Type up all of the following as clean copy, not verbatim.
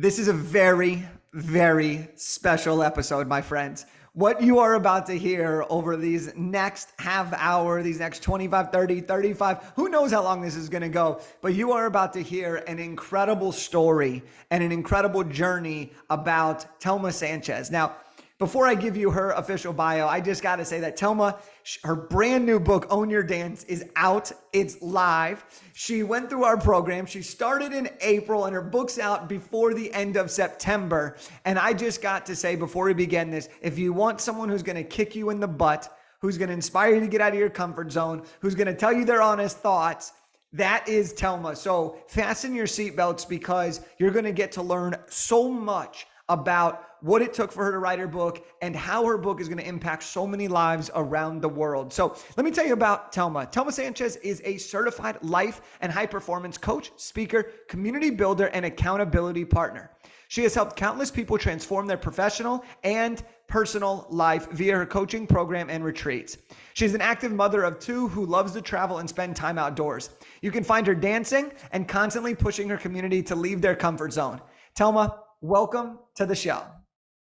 This is a very, very special episode, my friends. What you are about to hear over these next half hour, these next 25, 30, 35, who knows how long this is going to go, but you are about to hear an incredible story and an incredible journey about Telma Sanchez. Now, before I give you her official bio, I just got to say that Telma, her brand new book, Own Your Dance, is out. It's live. She went through our program. She started in April and her book's out before the end of September. And I just got to say before we begin this, if you want someone who's going to kick you in the butt, who's going to inspire you to get out of your comfort zone, who's going to tell you their honest thoughts, that is Telma. So fasten your seatbelts because you're going to get to learn so much about what it took for her to write her book and how her book is going to impact so many lives around the world. So let me tell you about Telma. Telma Sanchez is a certified life and high performance coach, speaker, community builder, and accountability partner. She has helped countless people transform their professional and personal life via her coaching program and retreats. She's an active mother of two who loves to travel and spend time outdoors. You can find her dancing and constantly pushing her community to leave their comfort zone. Telma, welcome to the show.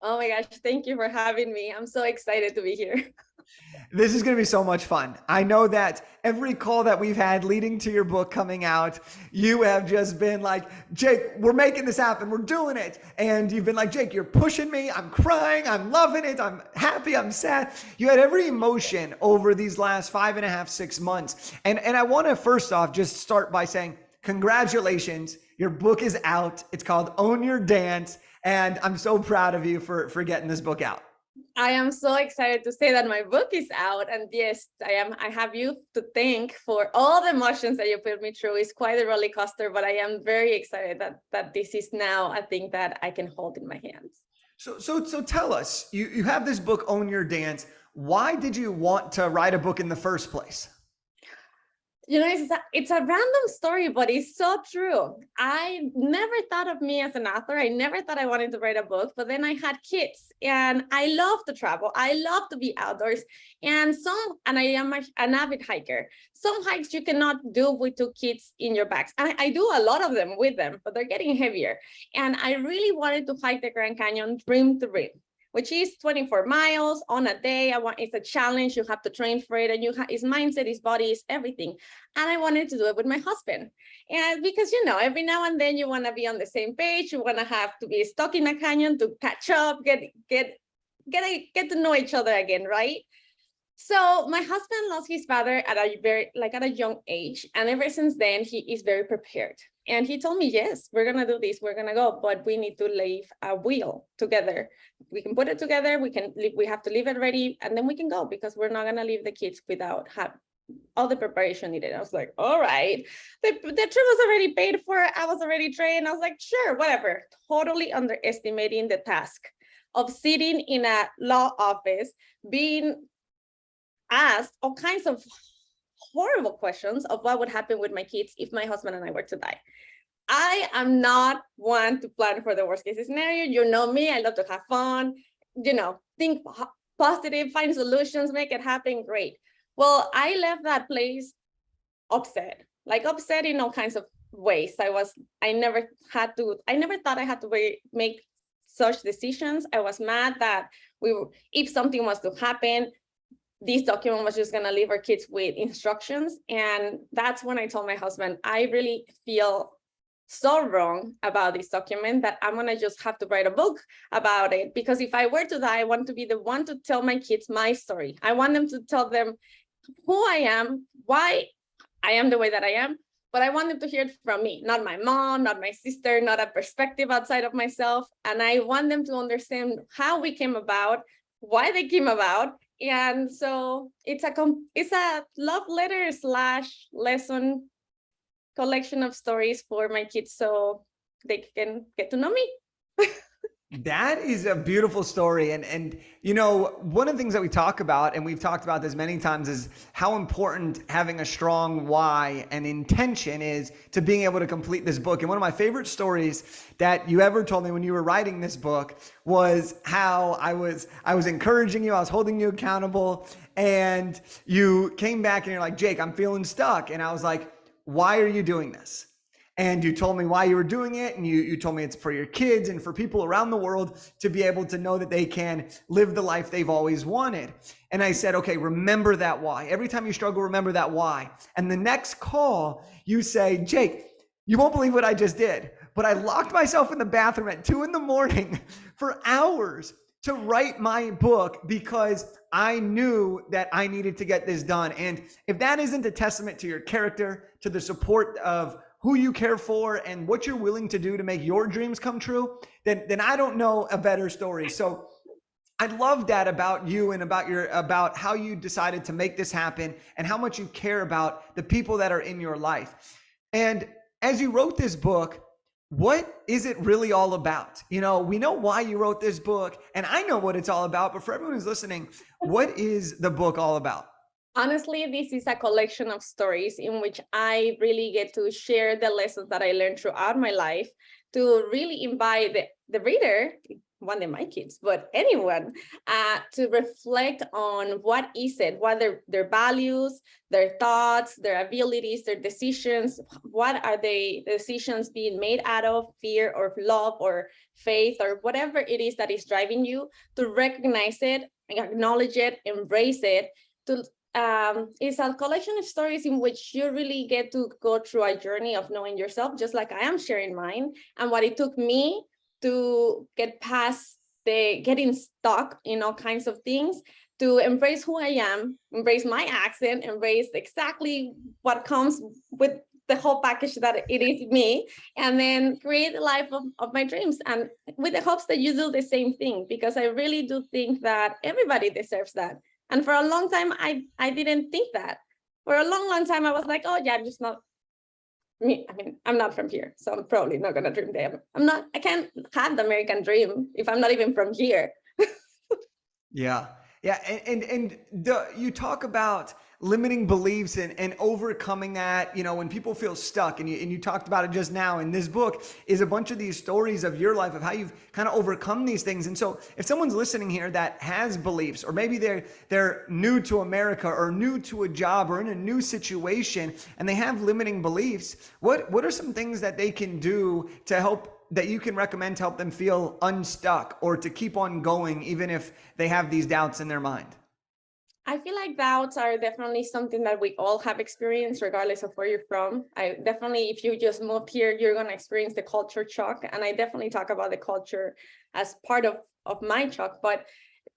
Oh my gosh, thank you for having me. I'm so excited to be here. This is going to be so much fun. I know that every call that we've had leading to your book coming out, you have just been like, Jake, we're making this happen. We're doing it. And you've been like, Jake, you're pushing me. I'm crying. I'm loving it. I'm happy. I'm sad. You had every emotion over these last 5.5, 6 months. And I want to first off just start by saying, congratulations. Your book is out. It's called Own Your Dance. And I'm so proud of you for getting this book out. I am so excited to say that my book is out. And yes, I am. I have you to thank for all the emotions that you put me through. It's quite a roller coaster, but I am very excited that this is now a thing that I can hold in my hands. So tell us, you have this book, Own Your Dance. Why did you want to write a book in the first place? You know, it's a random story, but it's so true. I never thought of me as an author. I never thought I wanted to write a book, but then I had kids and I love to travel. I love to be outdoors and I am an avid hiker. Some hikes you cannot do with two kids in your bags. And I do a lot of them with them, but they're getting heavier. And I really wanted to hike the Grand Canyon rim to rim, which is 24 miles on a day. It's a challenge. You have to train for it. And it's mindset, it's body, it's everything. And I wanted to do it with my husband. And because, every now and then you want to be on the same page. You want to have to be stuck in a canyon to catch up, get to know each other again, right? So my husband lost his father at a young age. And ever since then, he is very prepared. And he told me, yes, we're going to do this. We're going to go, but we need to leave a will together. We can put it together. We have to leave it ready and then we can go because we're not going to leave the kids without all the preparation needed. I was like, all right. The trip was already paid for. I was already trained. I was like, sure, whatever. Totally underestimating the task of sitting in a law office, being asked all kinds of horrible questions of what would happen with my kids if my husband and I were to die. I am not one to plan for the worst case scenario. You know me, I love to have fun, think positive, find solutions, make it happen, great. Well, I left that place upset in all kinds of ways. I never thought I had to make such decisions. I was mad that if something was to happen, this document was just going to leave our kids with instructions. And that's when I told my husband, I really feel so wrong about this document that I'm going to just have to write a book about it. Because if I were to die, I want to be the one to tell my kids my story. I want them to tell them who I am, why I am the way that I am. But I want them to hear it from me, not my mom, not my sister, not a perspective outside of myself. And I want them to understand how we came about, why they came about. And so it's a love letter / lesson collection of stories for my kids so they can get to know me. That is a beautiful story. And one of the things that we talk about, and we've talked about this many times, is how important having a strong why and intention is to being able to complete this book. And one of my favorite stories that you ever told me when you were writing this book was how I was encouraging you, I was holding you accountable, and you came back and you're like, Jake, I'm feeling stuck. And I was like, why are you doing this? And you told me why you were doing it. And you told me it's for your kids and for people around the world to be able to know that they can live the life they've always wanted. And I said, okay, remember that why. Every time you struggle, remember that why. And the next call, you say, Jake, you won't believe what I just did, but I locked myself in the bathroom at 2 a.m. for hours to write my book because I knew that I needed to get this done. And if that isn't a testament to your character, to the support of who you care for and what you're willing to do to make your dreams come true, then I don't know a better story. So I love that about you and about how you decided to make this happen and how much you care about the people that are in your life. And as you wrote this book, what is it really all about? You know, we know why you wrote this book, and I know what it's all about, but for everyone who's listening, what is the book all about? Honestly, this is a collection of stories in which I really get to share the lessons that I learned throughout my life to really invite the reader, one of my kids, but anyone, to reflect on what is it, what are their values, their thoughts, their abilities, their decisions, what are the decisions being made out of fear or love or faith or whatever it is that is driving you, to recognize it, acknowledge it, embrace it, to it's a collection of stories in which you really get to go through a journey of knowing yourself, just like I am sharing mine, and what it took me to get past the getting stuck in all kinds of things, to embrace who I am, embrace my accent, embrace exactly what comes with the whole package that it is me, and then create the life of my dreams. And with the hopes that you do the same thing, because I really do think that everybody deserves that. And for a long time, I didn't think that. For a long time, I was like, oh yeah, I'm just not me. I mean, I'm not from here, so I'm probably not gonna dream there. I can't have the American dream if I'm not even from here. Yeah. Yeah. You talk about limiting beliefs and overcoming that, you know, when people feel stuck, and you talked about it just now. In this book is a bunch of these stories of your life of how you've kind of overcome these things. And so if someone's listening here that has beliefs, or maybe they're new to America or new to a job or in a new situation and they have limiting beliefs, what are some things that they can do to help, that you can recommend to help them feel unstuck or to keep on going, even if they have these doubts in their mind? I feel like doubts are definitely something that we all have experienced, regardless of where you're from. I definitely, if you just moved here, you're going to experience the culture shock. And I definitely talk about the culture as part of my shock, but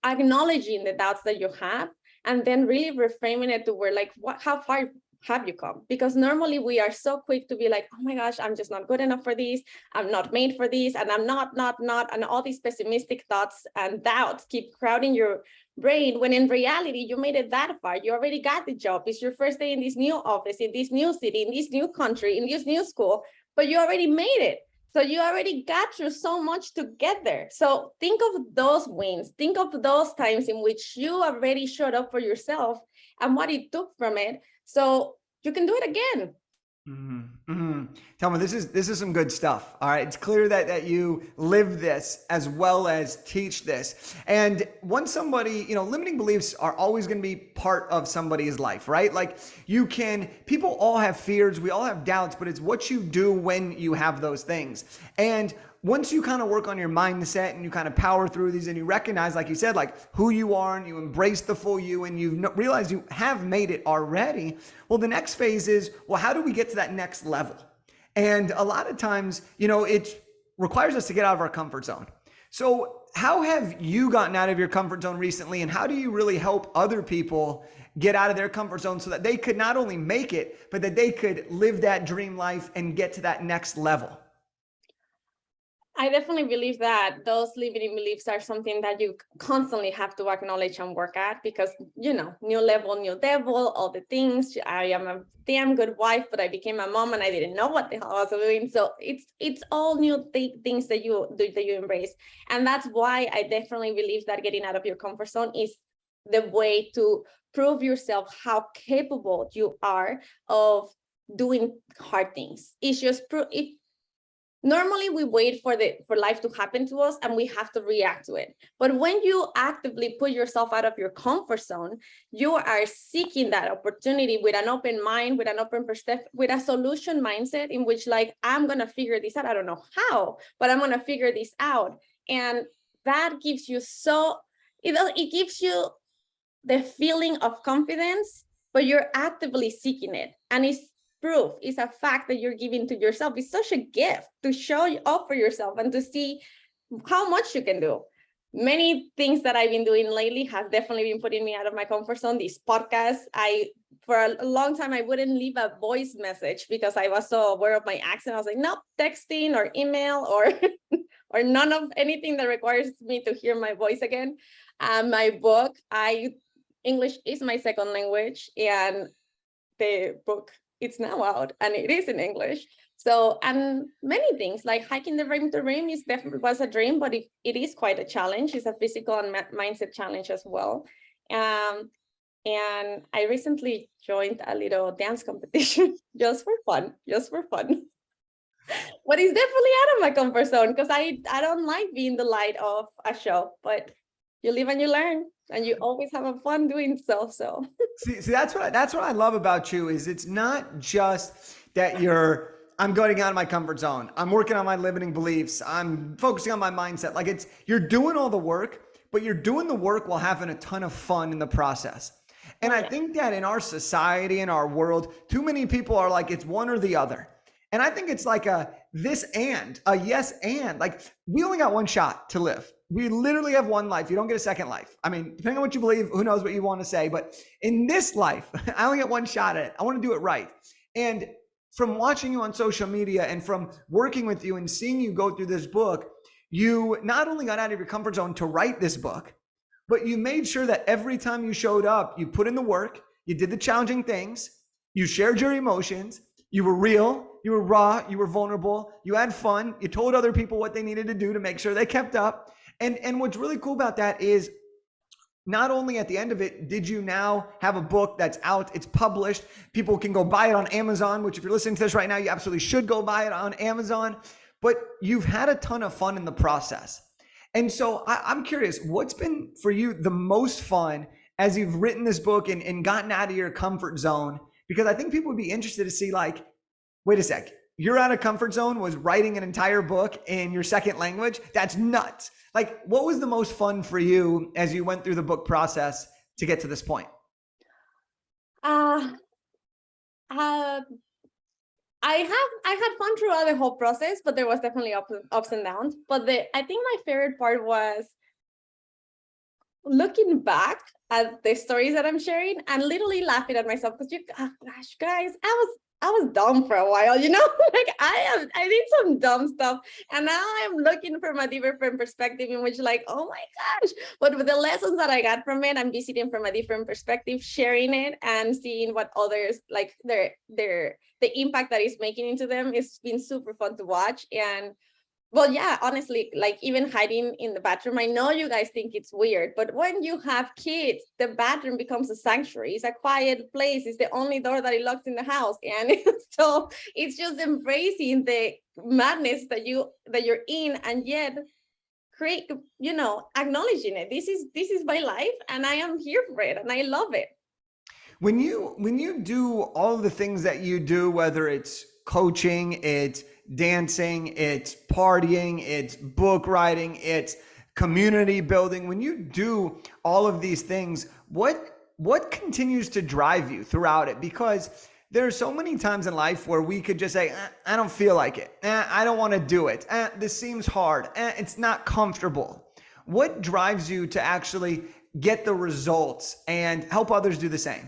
acknowledging the doubts that you have and then really reframing it to where, like, how far have you come? Because normally we are so quick to be like, oh my gosh, I'm just not good enough for this. I'm not made for this. And I'm not, and all these pessimistic thoughts and doubts keep crowding your brain, when in reality, you made it that far. You already got the job. It's your first day in this new office, in this new city, in this new country, in this new school, but you already made it. So you already got through so much to get there. So think of those wins. Think of those times in which you already showed up for yourself and what it took from it, so you can do it again. Mm-hmm. Mm-hmm. Telma, this is some good stuff. All right, it's clear that you live this as well as teach this. And once somebody, you know, limiting beliefs are always going to be part of somebody's life, right? Like people all have fears, we all have doubts, but it's what you do when you have those things. And once you kind of work on your mindset and you kind of power through these and you recognize, like you said, like who you are, and you embrace the full you, and you realize you have made it already, well, the next phase is, well, how do we get to that next level? And a lot of times, you know, it requires us to get out of our comfort zone. So how have you gotten out of your comfort zone recently, and how do you really help other people get out of their comfort zone so that they could not only make it, but that they could live that dream life and get to that next level? I definitely believe that those limiting beliefs are something that you constantly have to acknowledge and work at, because, you know, new level, new devil, all the things. I am a damn good wife, but I became a mom and I didn't know what the hell I was doing. So it's all new things that you do, that you embrace. And that's why I definitely believe that getting out of your comfort zone is the way to prove yourself how capable you are of doing hard things. It's just Normally we wait for life to happen to us and we have to react to it. But when you actively put yourself out of your comfort zone, you are seeking that opportunity with an open mind, with an open perspective, with a solution mindset in which, like, I'm going to figure this out. I don't know how, but I'm going to figure this out. And that gives you it gives you the feeling of confidence, but you're actively seeking it. And it's proof, it's a fact that you're giving to yourself. It's such a gift to show up for yourself and to see how much you can do. Many things that I've been doing lately have definitely been putting me out of my comfort zone. These podcasts, for a long time, I wouldn't leave a voice message because I was so aware of my accent. I was like, nope, texting or email or or none of anything that requires me to hear my voice again. My book, English is my second language, and the book, it's now out and it is in English. So, and many things like hiking the Rim to Rim is definitely was a dream, but it is quite a challenge. It's a physical and mindset challenge as well. And I recently joined a little dance competition just for fun. But it's definitely out of my comfort zone because I don't like being the light of a show, but you live and you learn, and you always have a fun doing so. So See, that's what I love about you is it's not just that I'm going out of my comfort zone. I'm working on my limiting beliefs. I'm focusing on my mindset. Like you're doing all the work, but you're doing the work while having a ton of fun in the process. And I think that in our society, in our world, too many people are like, it's one or the other. And I think it's like a yes and. Like, we only got one shot to live. We literally have one life. You don't get a second life. I mean, depending on what you believe, who knows what you want to say. But in this life, I only get one shot at it. I want to do it right. And from watching you on social media and from working with you and seeing you go through this book, you not only got out of your comfort zone to write this book, but you made sure that every time you showed up, you put in the work, you did the challenging things, you shared your emotions, you were real, you were raw, you were vulnerable, you had fun, you told other people what they needed to do to make sure they kept up. And what's really cool about that is not only at the end of it, did you now have a book that's out, it's published, people can go buy it on Amazon, which if you're listening to this right now, you absolutely should go buy it on Amazon, but you've had a ton of fun in the process. And so I'm curious, what's been for you the most fun as you've written this book and gotten out of your comfort zone? Because I think people would be interested to see, like, wait a sec, you're out of comfort zone was writing an entire book in your second language? That's nuts. Like, what was the most fun for you as you went through the book process to get to this point? I had fun throughout the whole process, but there was definitely ups and downs. But I think my favorite part was looking back at the stories that I'm sharing and literally laughing at myself because gosh, guys, I was dumb for a while, like I did some dumb stuff, and now I'm looking from a different perspective in which, like, oh my gosh, but with the lessons that I got from it, I'm visiting from a different perspective, sharing it and seeing what others like the impact that it's making into them. It's been super fun to watch. And well, yeah, honestly, like even hiding in the bathroom, I know you guys think it's weird, but when you have kids, the bathroom becomes a sanctuary. It's a quiet place. It's the only door that it locks in the house. And so it's just embracing the madness that you're in, and yet acknowledging it. This is my life and I am here for it and I love it. When you do all of the things that you do, whether it's coaching, it's dancing, it's partying, it's book writing, it's community building, when you do all of these things, what continues to drive you throughout it? Because there are so many times in life where we could just say, I don't feel like it. I don't want to do it. This seems hard. It's not comfortable. What drives you to actually get the results and help others do the same?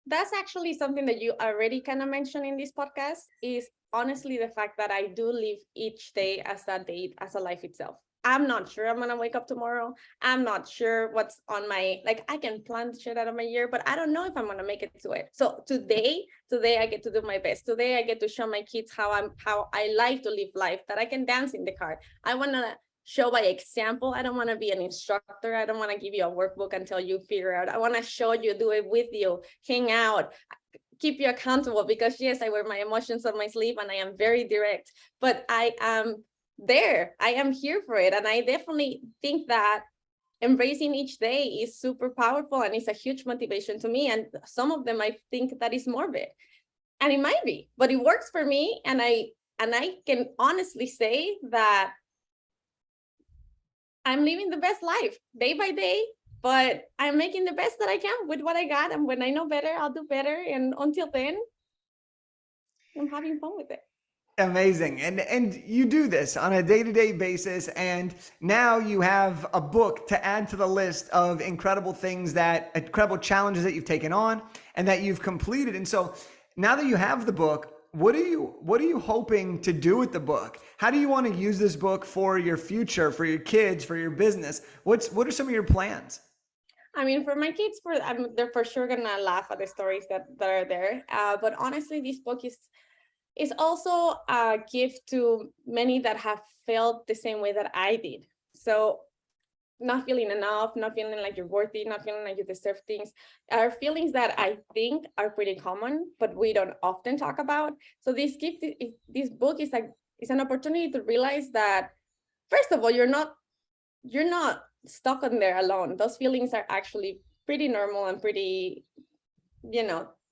That's actually something that you already kind of mentioned in this podcast, is honestly the fact that I do live each day as a life itself. I'm not sure I'm gonna wake up tomorrow. I'm not sure what's on my, like, I can plan the shit out of my year, but I don't know if I'm gonna make it to it. So today I get to do my best. Today I get to show my kids how I like to live life, that I can dance in the car. I wanna show by example. I don't want to be an instructor. I don't want to give you a workbook until you figure out. I want to show you, do it with you, hang out, keep you accountable, because yes, I wear my emotions on my sleeve and I am very direct, but I am there. I am here for it. And I definitely think that embracing each day is super powerful and it's a huge motivation to me. And some of them I think that is morbid. And it might be, but it works for me. And I can honestly say that I'm living the best life day by day, but I'm making the best that I can with what I got. And when I know better, I'll do better. And until then, I'm having fun with it. Amazing. And you do this on a day-to-day basis, and now you have a book to add to the list of incredible challenges that you've taken on and that you've completed. And so now that you have the book, what are you hoping to do with the book? How do you want to use this book for your future, for your kids, for your business? What are some of your plans? I mean, for my kids, they're for sure gonna laugh at the stories that are there. But honestly, this book is also a gift to many that have felt the same way that I did. So not feeling enough, not feeling like you're worthy, not feeling like you deserve things, are feelings that I think are pretty common, but we don't often talk about. So this book is an opportunity to realize that, first of all, you're not stuck on there alone. Those feelings are actually pretty normal and pretty,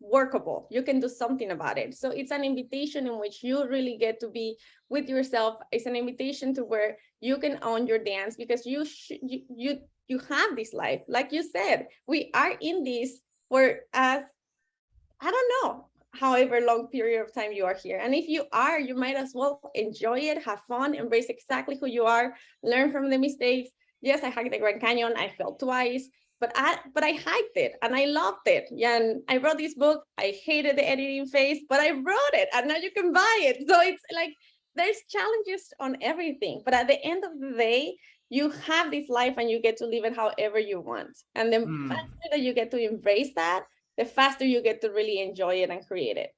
workable. You can do something about it. So it's an invitation in which you really get to be with yourself. It's an invitation to where you can own your dance, because you have this life. Like you said, we are in this for I don't know, however long period of time you are here. And if you are, you might as well enjoy it, have fun, embrace exactly who you are, learn from the mistakes. Yes, I hiked the Grand Canyon. I fell twice. But I hiked it and I loved it. Yeah, and I wrote this book. I hated the editing phase, but I wrote it and now you can buy it. So it's like there's challenges on everything. But at the end of the day, you have this life and you get to live it however you want. And the faster that you get to embrace that, the faster you get to really enjoy it and create it.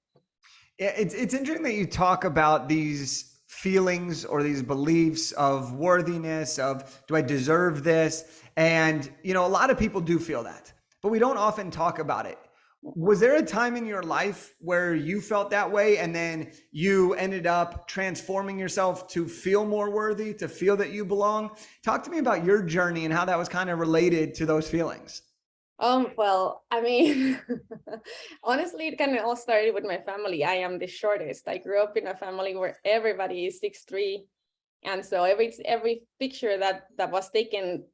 Yeah, it's interesting that you talk about these feelings or these beliefs of worthiness, of do I deserve this? And a lot of people do feel that, but we don't often talk about it. Was there a time in your life where you felt that way and then you ended up transforming yourself to feel more worthy, to feel that you belong? Talk to me about your journey and how that was kind of related to those feelings. Well, I mean, honestly, it kind of all started with my family. I am the shortest. I grew up in a family where everybody is 6'3", and so every picture that was taken,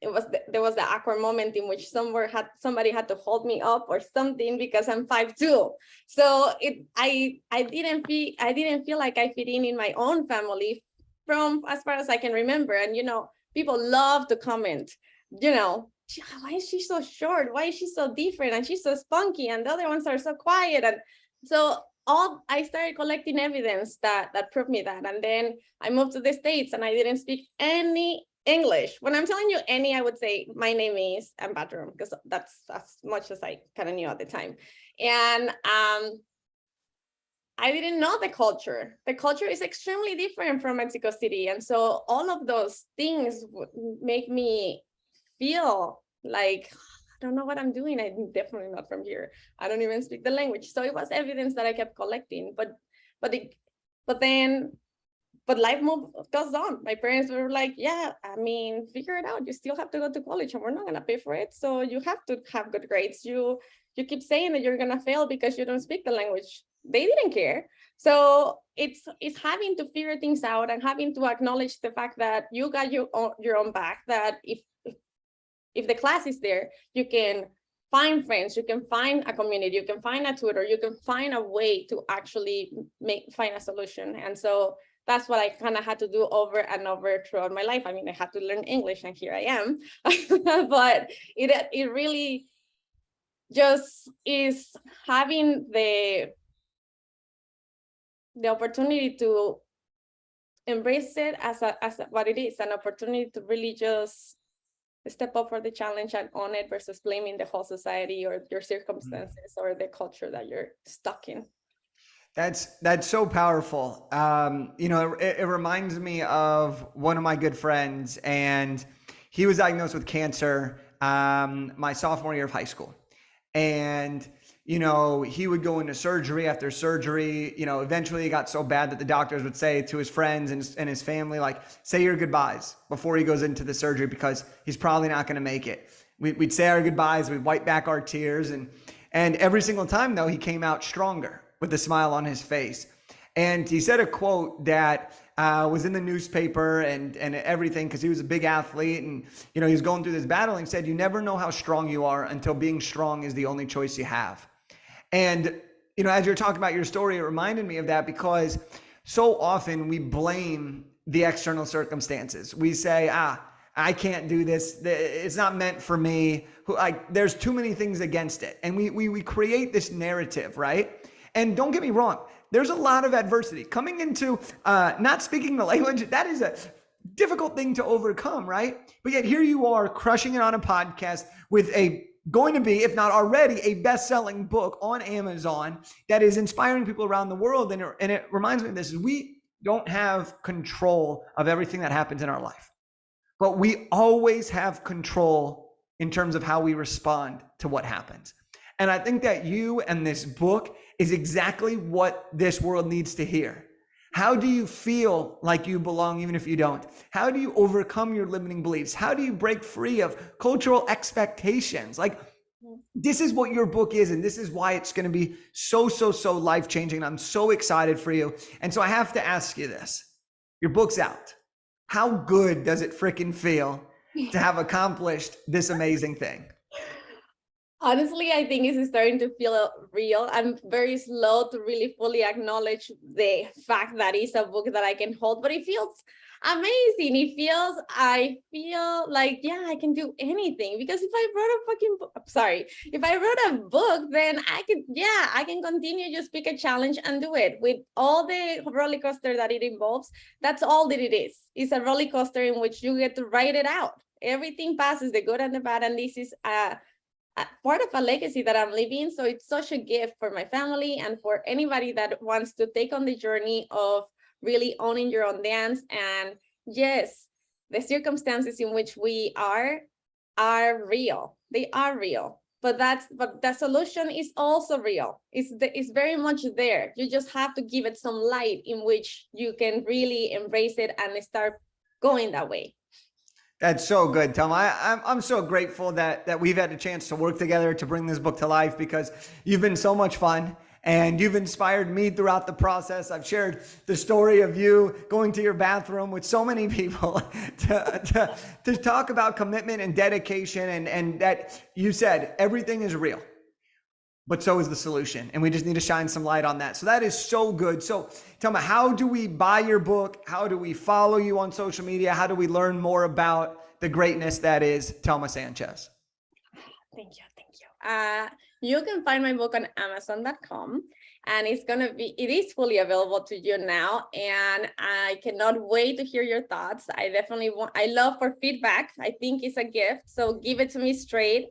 there was the awkward moment in which somebody had to hold me up or something because I'm 5'2". So I didn't feel like I fit in my own family from as far as I can remember. And people love to comment, why is she so short? Why is she so different? And she's so spunky, and the other ones are so quiet. And so I started collecting evidence that proved me that. And then I moved to the States and I didn't speak any English. When I'm telling you any, I would say my name is and bathroom, because that's as much as I kind of knew at the time. And I didn't know the culture. The culture is extremely different from Mexico City. And so all of those things would make me feel like I don't know what I'm doing. I'm definitely not from here. I don't even speak the language. So it was evidence that I kept collecting. But life goes on. My parents were like, yeah, I mean, figure it out. You still have to go to college and we're not gonna pay for it. So you have to have good grades. You keep saying that you're gonna fail because you don't speak the language. They didn't care. So it's having to figure things out and having to acknowledge the fact that you got your own back, that if the class is there, you can find friends, you can find a community, you can find a tutor, you can find a way to actually find a solution. And so that's what I kind of had to do over and over throughout my life. I mean, I had to learn English and here I am, but it really just is having the opportunity to embrace it as what it is, an opportunity to really just step up for the challenge and own it versus blaming the whole society or your circumstances or the culture that you're stuck in. That's so powerful. It reminds me of one of my good friends, and he was diagnosed with cancer my sophomore year of high school. And he would go into surgery after surgery. Eventually it got so bad that the doctors would say to his friends and his family, like, say your goodbyes before he goes into the surgery because he's probably not going to make it. We'd say our goodbyes, we'd wipe back our tears. And every single time, though, he came out stronger with a smile on his face. And he said a quote that was in the newspaper and everything, because he was a big athlete and, he was going through this battle. And he said, you never know how strong you are until being strong is the only choice you have. And, as you're talking about your story, it reminded me of that, because so often we blame the external circumstances. We say, I can't do this. It's not meant for me. There's too many things against it. And we create this narrative, right? And don't get me wrong, there's a lot of adversity coming into not speaking the language. That is a difficult thing to overcome, right? But yet here you are crushing it on a podcast with going to be, if not already, a best-selling book on Amazon that is inspiring people around the world. And it reminds me of this: we don't have control of everything that happens in our life, but we always have control in terms of how we respond to what happens. And I think that you and this book is exactly what this world needs to hear. How do you feel like you belong even if you don't? How do you overcome your limiting beliefs? How do you break free of cultural expectations? This is what your book is, and this is why it's going to be so life-changing. I'm so excited for you. And so I have to ask you this. Your book's out. How good does it freaking feel to have accomplished this amazing thing? Honestly, I think it's starting to feel real. I'm very slow to really fully acknowledge the fact that it's a book that I can hold, but it feels amazing. I feel like, yeah, I can do anything, because if I wrote a book, then I can continue, just pick a challenge and do it with all the roller coaster that it involves. That's all that it is. It's a roller coaster in which you get to write it out. Everything passes, the good and the bad. And this is part of a legacy that I'm living. So it's such a gift for my family and for anybody that wants to take on the journey of really owning your own dance. And yes, the circumstances in which we are real. They are real. But the solution is also real. It's very much there. You just have to give it some light in which you can really embrace it and start going that way. That's so good, Telma. I'm so grateful that we've had a chance to work together to bring this book to life, because you've been so much fun and you've inspired me throughout the process. I've shared the story of you going to your bathroom with so many people to talk about commitment and dedication, and that you said everything is real, but so is the solution. And we just need to shine some light on that. So that is so good. So tell me, how do we buy your book? How do we follow you on social media? How do we learn more about the greatness that is Telma Sanchez? Thank you. You can find my book on Amazon.com, and it is fully available to you now. And I cannot wait to hear your thoughts. I love for feedback. I think it's a gift. So give it to me straight.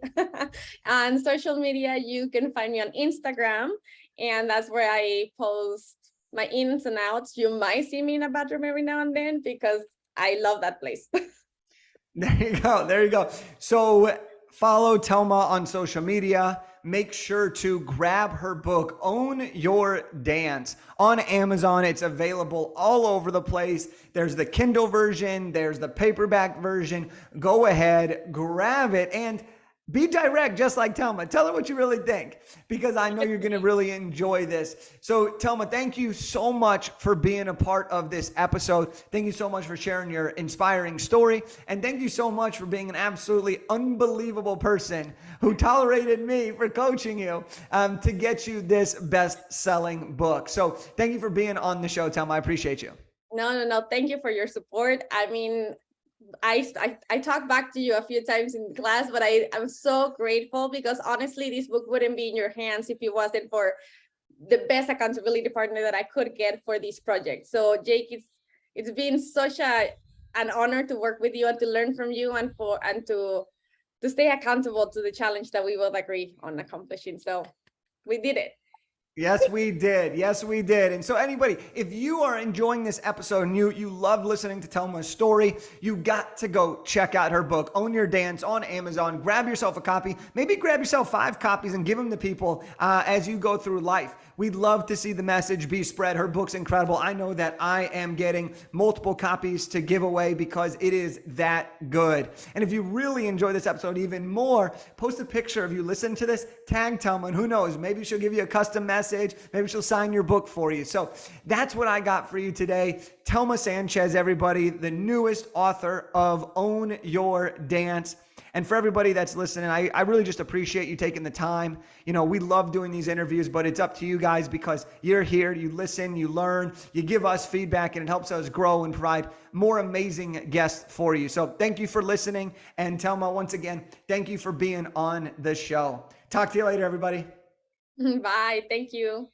On social media, you can find me on Instagram, and that's where I post my ins and outs. You might see me in a bathroom every now and then, because I love that place. There you go. So follow Telma on social media. Make sure to grab her book, Own Your Dance, on Amazon. It's available all over the place. There's the Kindle version. There's the paperback version. Go ahead, grab it, and be direct, just like Telma. Tell her what you really think, because I know you're going to really enjoy this. So Telma, thank you so much for being a part of this episode. Thank you so much for sharing your inspiring story. And thank you so much for being an absolutely unbelievable person who tolerated me for coaching you to get you this best-selling book. So thank you for being on the show, Telma. I appreciate you. No. Thank you for your support. I mean, I talked back to you a few times in class, but I'm so grateful, because honestly, this book wouldn't be in your hands if it wasn't for the best accountability partner that I could get for this project. So Jake, it's been such an honor to work with you and to learn from you, and to stay accountable to the challenge that we both agree on accomplishing. So we did it. Yes, we did. Yes, we did. And so anybody, if you are enjoying this episode and you love listening to Telma's story, you got to go check out her book, Own Your Dance, on Amazon. Grab yourself a copy. Maybe grab yourself 5 copies and give them to people as you go through life. We'd love to see the message be spread. Her book's incredible. I know that I am getting multiple copies to give away because it is that good. And if you really enjoy this episode even more, post a picture of you listening to this, tag Telma, and who knows, maybe she'll give you a custom message. Maybe she'll sign your book for you. So that's what I got for you today. Telma Sanchez, everybody, the newest author of Own Your Dance. And for everybody that's listening, I really just appreciate you taking the time. You know, we love doing these interviews, but it's up to you guys because you're here, you listen, you learn, you give us feedback, and it helps us grow and provide more amazing guests for you. So thank you for listening. And Telma, once again, thank you for being on the show. Talk to you later, everybody. Bye. Thank you.